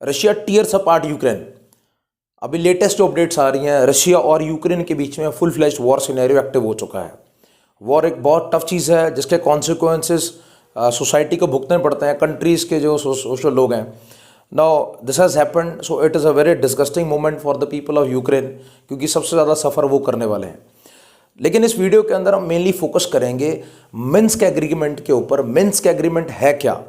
Russia tears apart Ukraine. अभी latest जो updates आ रही हैं, रशिया और यूक्रेन के बीच में full flashed war scenario active हो चुका है। वॉर एक बहुत टफ चीज़ है जिसके कॉन्सिक्वेंसेस सोसाइटी को भुगतने पड़ते हैं, कंट्रीज़ के जो सोशल लोग हैं। Now this has happened, so it is a very disgusting moment for the people of Ukraine, क्योंकि सबसे ज़्यादा सफ़र वो करने वाले हैं। लेकिन इस वीडियो के अंदर हम मेनली फोकस करेंगे मिन्स्क एग्रीमेंट के ऊपर। मिन्स्क एग्रीमेंट है क्या,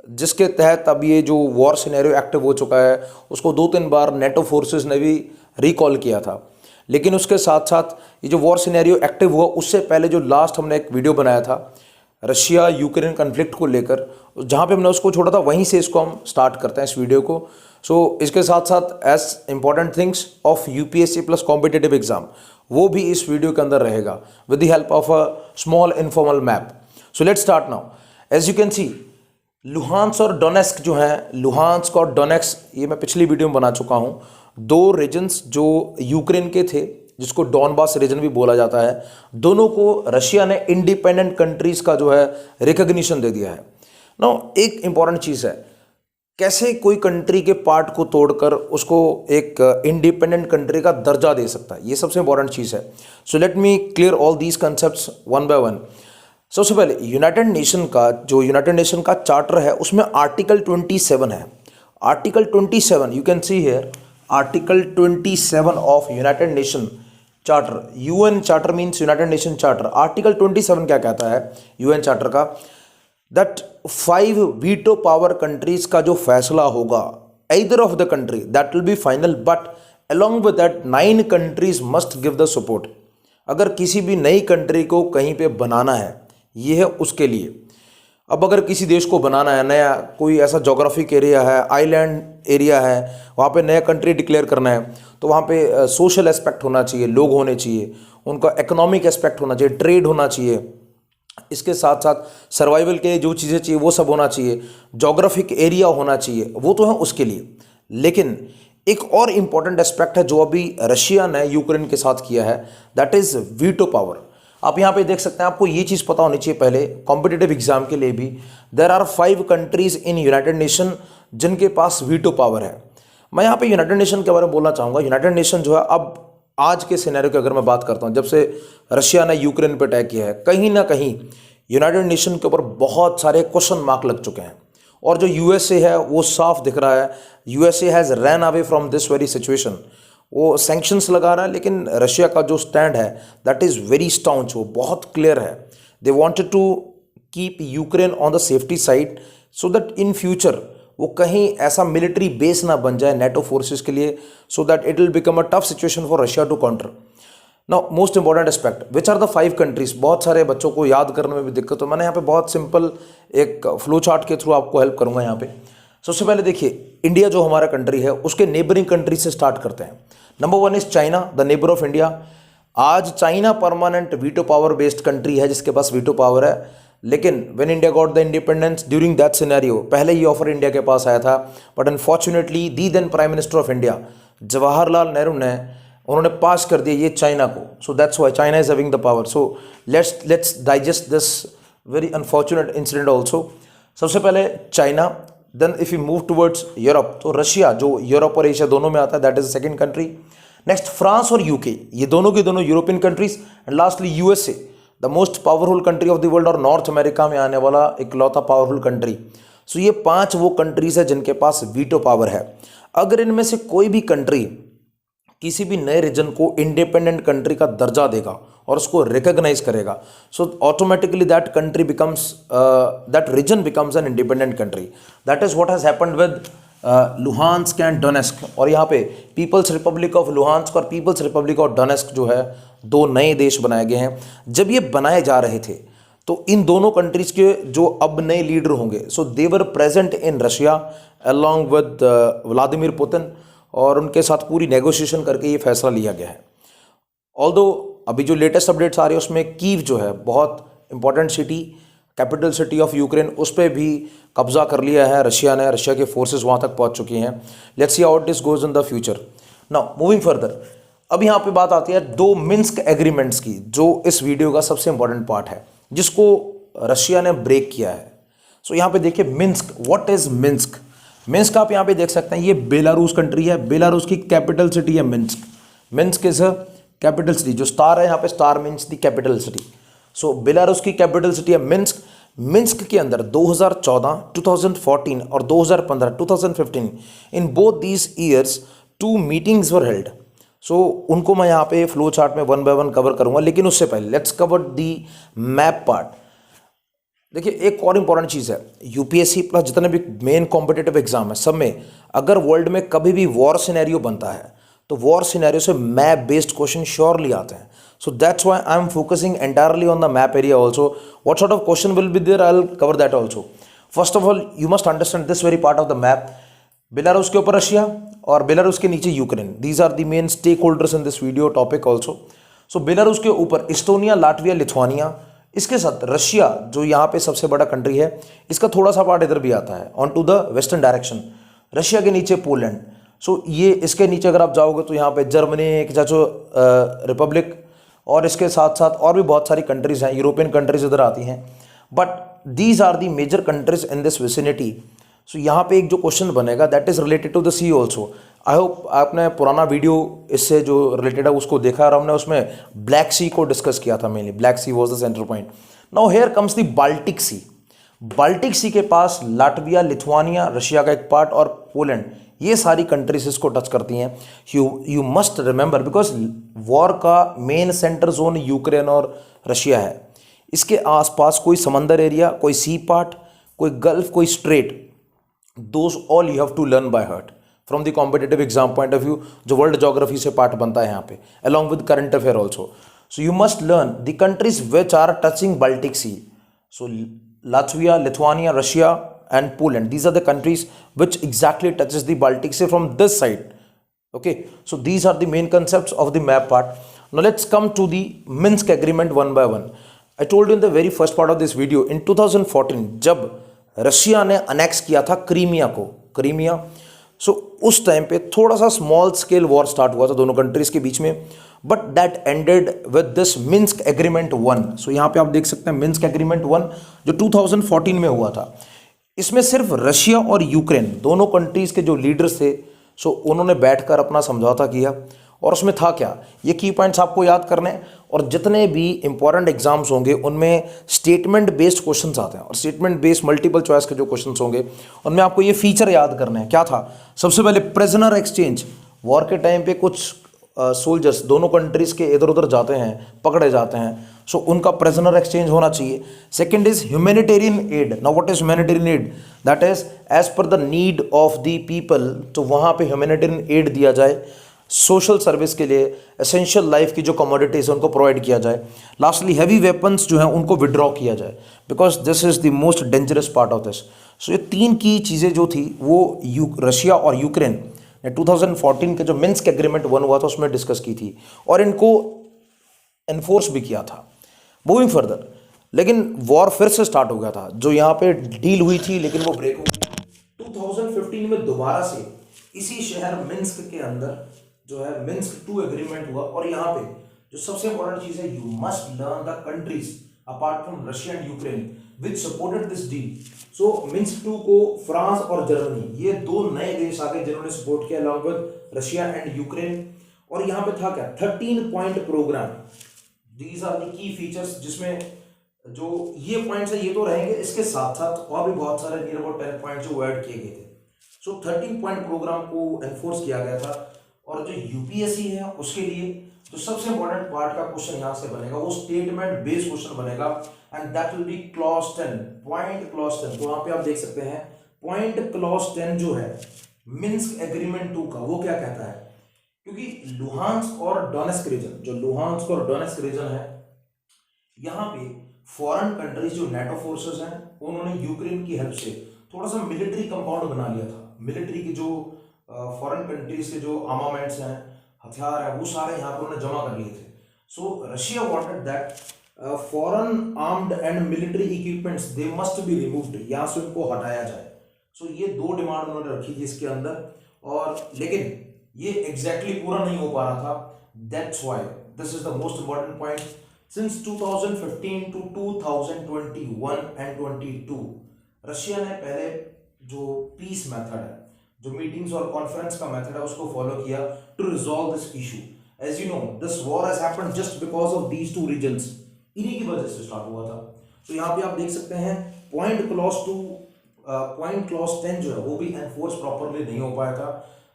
जिसके तहत अब ये जो वॉर सिनेरियो एक्टिव हो चुका है, उसको 2-3 बार नेटो फोर्सेस ने भी रिकॉल किया था। लेकिन उसके साथ साथ ये जो वॉर सिनेरियो एक्टिव हुआ, उससे पहले जो लास्ट हमने एक वीडियो बनाया था रशिया यूक्रेन कन्फ्लिक्ट को लेकर, जहाँ पे हमने उसको छोड़ा था, वहीं से इसको हम स्टार्ट करते हैं इस वीडियो को। सो इसके साथ साथ as important things of UPSC plus competitive exam, वो भी इस वीडियो के अंदर रहेगा with the help of a small informal map. So let's start now. As you can see, Luhansk और डोनेस्क जो है, लुहांस्क और डोनेस्क, ये मैं पिछली वीडियो में बना चुका हूँ। 2 रीजन्स जो यूक्रेन के थे, जिसको डॉनबास रीजन भी बोला जाता है, दोनों को रशिया ने इंडिपेंडेंट कंट्रीज का जो है रिकॉग्निशन दे दिया है। नाउ एक इंपॉर्टेंट चीज़ है, कैसे कोई कंट्री के पार्ट को तोड़कर उसको एक इंडिपेंडेंट कंट्री का दर्जा दे सकता है, ये सबसे इंपॉर्टेंट चीज़ है। So let me clear all these concepts one by one. सबसे पहले यूनाइटेड नेशन का चार्टर है, उसमें आर्टिकल 27 है। Article 27 you can see here, article 27 of United nation charter. UN charter means United nation charter. Article 27 क्या कहता है UN charter का, दैट 5 वीटो पावर कंट्रीज का जो फैसला होगा, either of the country that will be final, but along with that 9 countries must give the support. अगर किसी भी नई कंट्री को कहीं पे बनाना है, ये है उसके लिए। अब अगर किसी देश को बनाना है नया, कोई ऐसा जोग्राफिक एरिया है, आइलैंड एरिया है, वहाँ पे नया कंट्री डिक्लेयर करना है, तो वहाँ पे सोशल एस्पेक्ट होना चाहिए, लोग होने चाहिए, उनका इकोनॉमिक एस्पेक्ट होना चाहिए, ट्रेड होना चाहिए, इसके साथ साथ सर्वाइवल के जो चीज़ें चाहिए वो सब होना चाहिए, जोग्राफिक एरिया होना चाहिए, वो तो है उसके लिए। लेकिन एक और इम्पॉर्टेंट एस्पेक्ट है जो अभी रशिया ने यूक्रेन के साथ किया है, दैट इज़ वीटो पावर। आप यहाँ पे देख सकते हैं, आपको ये चीज़ पता होनी चाहिए पहले कॉम्पिटिटिव एग्जाम के लिए भी, there are 5 countries in United Nation जिनके पास वीटो पावर है। मैं यहाँ पे यूनाइटेड नेशन के बारे में बोलना चाहूँगा। यूनाइटेड नेशन जो है, अब आज के सिनेरियो की अगर मैं बात करता हूँ, जब से रशिया ने यूक्रेन पे अटैक किया है, कहीं ना कहीं यूनाइटेड नेशन के ऊपर बहुत सारे क्वेश्चन मार्क लग चुके हैं। और जो यूएसए है वो साफ दिख रहा है, USA has run away from this very situation. वो सैंक्शंस लगा रहा है, लेकिन रशिया का जो स्टैंड है दैट इज़ वेरी स्टाउंच, वो बहुत क्लियर है। They wanted to keep Ukraine on the safety side so that in future वो कहीं ऐसा मिलिट्री बेस ना बन जाए नेटो फोर्सेस के लिए, so that it will become a tough situation for Russia to counter. Now most important aspect, which are the 5 countries. बहुत सारे बच्चों को याद करने में भी दिक्कत हो, मैंने यहाँ पे बहुत सिंपल एक फ्लो चार्ट के थ्रू आपको हेल्प करूँगा। यहाँ पे सबसे पहले देखिए, इंडिया जो हमारा कंट्री है, उसके नेबरिंग कंट्री से स्टार्ट करते हैं। Number 1 is China, the neighbour of India. आज China permanent veto power based country है, जिसके पास वीटो पावर है। लेकिन when India got the independence, during that scenario, पहले ही ऑफर इंडिया के पास आया था, but unfortunately the then prime minister of India Jawaharlal Nehru ने, उन्होंने पास कर दिया ये चाइना को। So that's why China is having the power. So let's digest this very unfortunate incident also. सबसे पहले China, then if you move towards Europe, तो रशिया जो यूरोप और एशिया दोनों में आता है, that is second country. Next France और यूके, ये दोनों की दोनों European countries. And lastly USA, the most powerful country of the world, और नॉर्थ अमेरिका में आने वाला इकलौता पावरफुल कंट्री। सो ये 5 वो कंट्रीज है जिनके पास वीटो पावर है। अगर इनमें से कोई भी कंट्री किसी भी नए रीजन को इंडिपेंडेंट कंट्री का दर्जा देगा और उसको रिकॉग्नाइज करेगा, so automatically that country becomes, that region becomes an independent country. That is what has happened with Luhansk and Donetsk. और यहाँ पे पीपल्स रिपब्लिक ऑफ लुहांस्क और पीपल्स रिपब्लिक ऑफ डोनेस्क जो है, 2 नए देश बनाए गए हैं। जब ये बनाए जा रहे थे, तो इन दोनों कंट्रीज के जो अब नए लीडर होंगे, so they were present in Russia along with Vladimir Putin, और उनके साथ पूरी नेगोशिएशन करके ये फैसला लिया गया है। ऑल्दो अभी जो लेटेस्ट अपडेट्स आ रहे हैं उसमें कीव जो है, बहुत important city, capital city of Ukraine, उस पर भी कब्जा कर लिया है रशिया ने। रशिया के फोर्सेस वहाँ तक पहुँच चुकी हैं। Let's see how this goes in the future. Now moving further, अब यहाँ पे बात आती है 2 मिन्स्क एग्रीमेंट्स की, जो इस वीडियो का सबसे इंपॉर्टेंट पार्ट है, जिसको रशिया ने ब्रेक किया है। सो यहाँ पे देखिए Minsk, what is Minsk. Minsk आप यहाँ पे देख सकते हैं, ये बेलारूस कंट्री है, बेलारूस की कैपिटल सिटी है Minsk. Minsk is a capital city, जो स्टार है यहाँ पे, star means the capital city. So Belarus की कैपिटल सिटी है मिन्स्क। मिन्स्क के अंदर 2014 2014 और 2015 2015 in both these years 2 meetings were held. So उनको मैं यहाँ पे फ्लो चार्ट में 1 बाय 1 कवर करूंगा, लेकिन उससे पहले let's cover the map part. देखिए एक और इंपॉर्टेंट चीज़ है, यूपीएससी प्लस जितने भी मेन कॉम्पिटेटिव एग्जाम है सब में अगर वर्ल्ड में कभी भी वॉर सिनेरियो बनता है तो वॉर सिनेरियो से मैप बेस्ड क्वेश्चन श्योरली आते हैं। So that's why I am focusing entirely on the map area also. What sort of question will be there, I will cover that also. First of all you must understand this very part of the map. Belarus के ऊपर Russia और Belarus के नीचे Ukraine, these are the main stakeholders in this video topic also. So Belarus के ऊपर Estonia, Latvia, Lithuania, इसके साथ Russia जो यहाँ पे सबसे बड़ा कंट्री है, इसका थोड़ा सा पार्ट इधर भी आता है on to the western direction. Russia के नीचे पोलैंड। सो ये इसके नीचे अगर आप जाओगे तो यहाँ पे जर्मनी की चाचो रिपब्लिक, और इसके साथ साथ और भी बहुत सारी कंट्रीज हैं, यूरोपियन कंट्रीज इधर आती हैं, but these are the major countries in this vicinity. So यहाँ पे एक जो क्वेश्चन बनेगा that is related to the sea also. I hope आपने पुराना वीडियो इससे जो रिलेटेड है उसको देखा और हमने उसमें ब्लैक सी को डिस्कस किया था, mainly Black Sea was the centre point. Now here comes the Baltic Sea. Baltic Sea के पास लाटविया, लिथुआनिया, रशिया का एक पार्ट और पोलैंड, ये सारी कंट्रीज इसको टच करती हैं। You must remember because war का मेन सेंटर जोन यूक्रेन और रशिया है, इसके आसपास कोई समंदर एरिया, कोई सी पार्ट, कोई गल्फ, कोई strait, those all you have to learn by heart from the competitive exam point of view, जो वर्ल्ड ज्योग्राफी से पार्ट बनता है यहाँ पे, along with current affair also. So you must learn the countries which are touching Baltic Sea. So Latvia, Lithuania, Russia and Poland, these are the countries which exactly touches the Baltic Sea from this side. Okay, so these are the main concepts of the map part. Now let's come to the Minsk agreement one by one. I told you in the very first part of this video, in 2014 जब Russia ने annex किया था Crimea को, Crimea, सो उस time पे थोड़ा सा small scale war start हुआ था दोनों कंट्रीज के बीच में, but that ended with this Minsk agreement 1। सो यहाँ पे आप देख सकते हैं मिन्स्क एग्रीमेंट 1 जो 2014 में हुआ था। इसमें सिर्फ रशिया और यूक्रेन दोनों कंट्रीज के जो लीडर्स थे, सो उन्होंने बैठकर अपना समझौता किया, और उसमें था क्या, ये की पॉइंट्स आपको याद करने हैं। और जितने भी इंपॉर्टेंट एग्जाम्स होंगे उनमें स्टेटमेंट बेस्ड क्वेश्चंस आते हैं, और स्टेटमेंट बेस्ड मल्टीपल चॉइस के जो क्वेश्चंस होंगे उनमें आपको ये फीचर याद करना है। क्या था, सबसे पहले प्रिजनर एक्सचेंज। वॉर के टाइम पे कुछ सोल्जर्स दोनों कंट्रीज के इधर उधर जाते हैं, पकड़े जाते हैं, सो उनका प्रिजनर एक्सचेंज होना चाहिए। Second is humanitarian aid. Now what is humanitarian aid, that is as per the need of the people, तो वहाँ पे ह्यूमैनिटेरियन एड दिया जाए, सोशल सर्विस के लिए एसेंशियल लाइफ की जो कमोडिटीज है उनको प्रोवाइड किया जाए। लास्टली हैवी वेपन्स जो हैं उनको विड्रॉ किया जाए, because this is the most dangerous part of this. So ये तीन की चीज़ें जो थी वो रशिया और यूक्रेन ने 2014 के जो मिन्स्क एग्रीमेंट 1 हुआ था उसमें डिस्कस की थी, और इनको एनफोर्स भी किया था। मूविंग फर्दर, लेकिन वॉर फिर से स्टार्ट हो गया था, जो यहाँ पे डील हुई थी लेकिन वो ब्रेक हो गई 2015 में दोबारा से इसी शहर मिन्स्क के अंदर जो है मिन्स्क 2 एग्रीमेंट हुआ। और यहाँ पे जो सबसे इंपॉर्टेंट चीज है, you must learn the countries apart from Russia and Ukraine which supported this deal. So Minsk 2 को फ्रांस और जर्मनी, ये दो नए देश आ गए जिन्होंने सपोर्ट किया along with Russia and Ukraine. और यहाँ पे था क्या, 13 point programme. These are the key features, जिसमें जो ये पॉइंट्स है ये तो रहेंगे, इसके साथ साथ और भी बहुत सारे नियर अबाउट 10 पॉइंट जो ऐड किए गए थे। सो 13 पॉइंट प्रोग्राम को एनफोर्स किया गया था। और जो यूपीएससी है उसके लिए जो सबसे इंपॉर्टेंट पार्ट का क्वेश्चन यहां से बनेगा वो स्टेटमेंट बेस्ड क्वेश्चन बनेगा, and that will be clause 10, point clause 10। तो वहां पे आप देख सकते हैं पॉइंट क्लॉज 10 जो है मिन्स्क एग्रीमेंट 2 का, वो क्या कहता है, क्योंकि लुहांस्क और डोनेस्क रीजन, जो लुहांस्क और डोनेस्क रीजन है, यहाँ पे फॉरेन कंट्रीज जो नेटो फोर्सेस हैं उन्होंने यूक्रेन की हेल्प से थोड़ा सा मिलिट्री कंपाउंड बना लिया था। मिलिट्री की जो फॉरेन कंट्रीज के जो आर्मामेंट्स हैं, हथियार है, वो सारे यहाँ पर उन्होंने जमा कर लिए थे। सो Russia wanted that foreign armed and military equipments they must be removed, यहाँ से उनको हटाया जाए। सो ये दो डिमांड उन्होंने रखी थी इसके अंदर, और लेकिन ये एग्जैक्टली पूरा नहीं हो पा रहा था। That's why this is the most important point. Since 2015 to 2021 and 22 Russia ने पहले जो पीस मेथड है जो मीटिंग्स और कॉन्फ्रेंस का मेथड है उसको फॉलो किया to resolve this issue. As you know this war has happened just because of these two reasons, इन्हीं की वजह से स्टार्ट हुआ था। तो यहाँ पे आप देख सकते हैं पॉइंट क्लॉज 10 जो है वो भी एनफोर्स प्रॉपरली नहीं हो पाया था।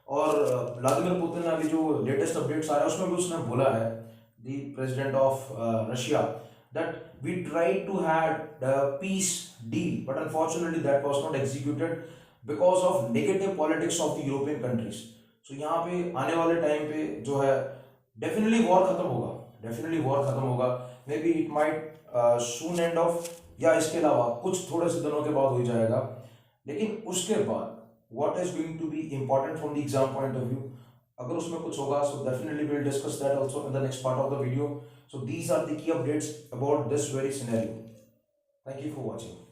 और व्लादिमीर पुतिन ने अभी जो लेटेस्ट अपडेट्स आ रहा है उसमें भी उसने बोला है, the president of Russia, that we tried to had a peace deal but unfortunately that was not executed because of negative politics of the European countries। so यहाँ पे आने वाले टाइम पे जो है डेफिनेटली वॉर खत्म होगा, डेफिनेटली वॉर खत्म होगा। May be it might soon end of, या इसके अलावा कुछ थोड़े से दिनों के बाद हो जाएगा। लेकिन उसके बाद what is going to be important from the exam point of view, अगर उसमें कुछ होगा so definitely we'll discuss that also in the next part of the video। So these are the key updates about this very scenario। Thank you for watching।